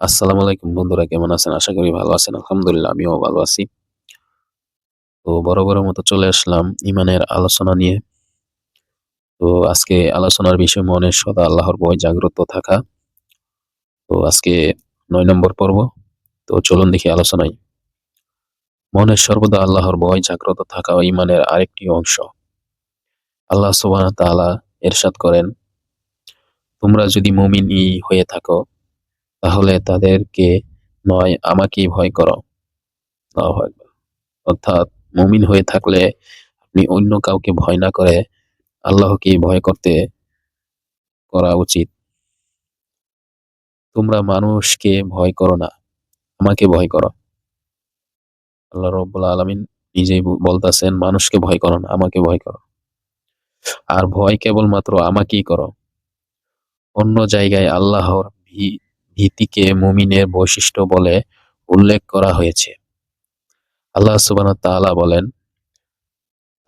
আসসালামু আলাইকুম বন্ধুরা, কেমন আছেন? আশা করি ভালো আছেন। আলহামদুলিল্লাহ আমিও ভালো আছি। তো বরাবরের মতো চলে আসলাম ইমানের আলোচনা নিয়ে। তো আজকে আলোচনার বিষয় মনের সদা আল্লাহর ভয় জাগ্রত থাকা। তো আজকে ৯ নম্বর পর্ব। তো চলুন দেখি আলোচনায়। মনের সর্বদা আল্লাহর ভয় জাগ্রত থাকা ও ইমানের আরেকটি অংশ। আল্লাহ সুবহানাহু ওয়া তাআলা ইরশাদ করেন, তোমরা যদি মুমিনই হয়ে থাকো তাহলে তাদেরকে নয় আমাকেই ভয় করো। আল্লাহু আকবার। অর্থাৎ মুমিন হয়ে থাকলে আপনি অন্য কাউকে ভয় না করে আল্লাহকেই ভয় করা উচিত। তোমরা মানুষকে ভয় করো না, আমাকে ভয় করো। আল্লাহ রাব্বুল আলামিন নিজেই বলতেছেন, মানুষকে ভয় করো না, আমাকে ভয় করো। আর ভয় কেবলমাত্র আমাকেই করো। অন্য জায়গায় আল্লাহর ভীতিকে মুমিনের বৈশিষ্ট্য বলে উল্লেখ করা হয়েছে। আল্লাহ সুবহানাহু ওয়া তাআলা বলেন,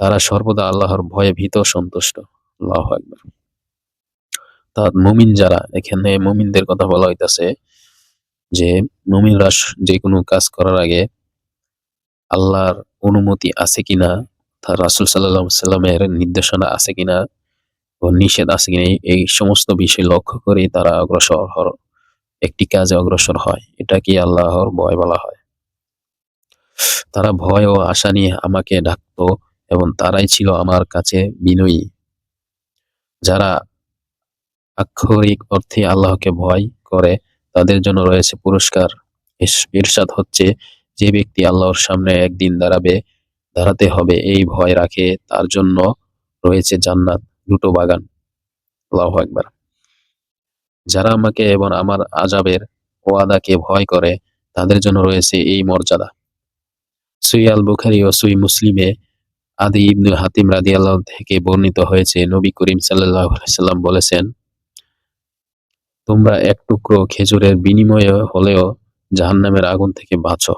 তারা সর্বদা আল্লাহর ভয়ে ভীত সন্তুষ্ট। আল্লাহু আকবার। মুমিন যারা, এখানে মুমিনদের কথা বলা হইতাছে যে মুমিনরা যেকোনো কাজ করার আগে আল্লাহর অনুমতি আছে কিনা, তার রাসূল সাল্লাল্লাহু আলাইহি ওয়াসাল্লামের নির্দেশনা আছে কিনা ও নিষেধ আছে কিনা, এই সমস্ত বিষয় লক্ষ্য করেই তারা একটি কাজে অগ্রসর হয়। এটাকে আল্লাহর ভয় বলা হয়। তারা ভয় ও আশা নিয়ে আমাকে ডাকত এবং তারাই ছিল আমার কাছে বিনয়ী। যারা আক্ষরিক অর্থে আল্লাহকে ভয় করে তাদের জন্য রয়েছে পুরস্কার। ইরশাদ হচ্ছে, যে ব্যক্তি আল্লাহর সামনে একদিন দাঁড়াতে হবে এই ভয় রাখে, তার জন্য রয়েছে জান্নাত, দুটো বাগান। আল্লাহু আকবার। যারা আমাকে এবং আমার আযাবের ওয়াদাকে ভয় করে তাদের জন্য রয়েছে এই মর্যাদা। সহিহ আল বুখারী ও সহিহ মুসলিমে আদী ইবনে হাতিম রাদিয়াল্লাহু থেকে বর্ণিত হয়েছে, নবী করিম সাল্লাল্লাহু আলাইহি ওয়াসাল্লাম বলেছেন, তোমরা এক টুকরো খেজুরের বিনিময়ে হলেও জাহান্নামের আগুন থেকে বাঁচো।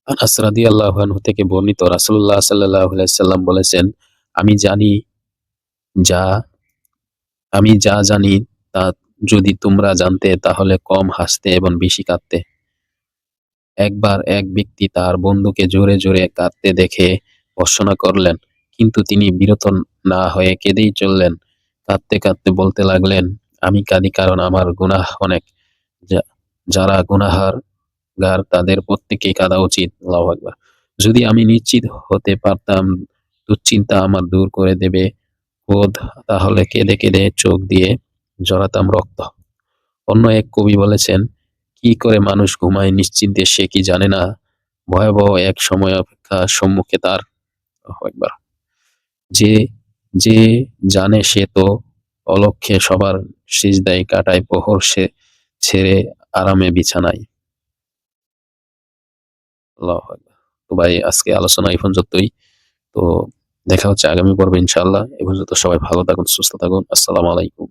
আনাস রাদিয়াল্লাহু আনহু থেকে বর্ণিত, রাসূলুল্লাহ সাল্লাল্লাহু আলাইহি ওয়াসাল্লাম বলেছেন, আমি জানি যা আমি যা জানি তা যদি তোমরা জানতে তাহলে কম হাসতে এবং বেশি কাঁদতে। একবার এক ব্যক্তি তার বন্ধুকে জোরে জোরে কাঁদতে দেখে ভর্ৎসনা করলেন, কিন্তু তিনি বিরত না হয়ে কেঁদেই চললেন। কাঁদতে কাঁদতে বলতে লাগলেন, আমি কাঁদি কারণ আমার গুনাহ অনেক। যারা গুনাহগার তাদের প্রত্যেকেই কাঁদা উচিত। আল্লাহু আকবার। যদি আমি নিশ্চিত হতে পারতাম দুশ্চিন্তা আমার দূর করে দেবে ক্রোধ, তাহলে কেঁদে কেঁদে চোখ দিয়ে ঝরাতাম রক্ত। অন্য এক কবি বলেছেন, কি করে মানুষ ঘুমায় নিশ্চিন্তে সে কি জানে না, ভয়াবহ এক সময় অপেক্ষা সম্মুখে তার। আল্লাহু আকবার। যে যে জানে সে তো অলক্ষ্যে সবার সিজদায় কাটায় প্রহর, সে ছেড়ে আরামে বিছানায়। আল্লাহু আকবার। তো ভাই, আজকে আলোচনা এই পর্যন্তই। তো দেখা হচ্ছে আগামী পর্বে ইনশাআল্লাহ। এ পর্যন্ত সবাই ভালো থাকুন, সুস্থ থাকুন। আসসালামু আলাইকুম।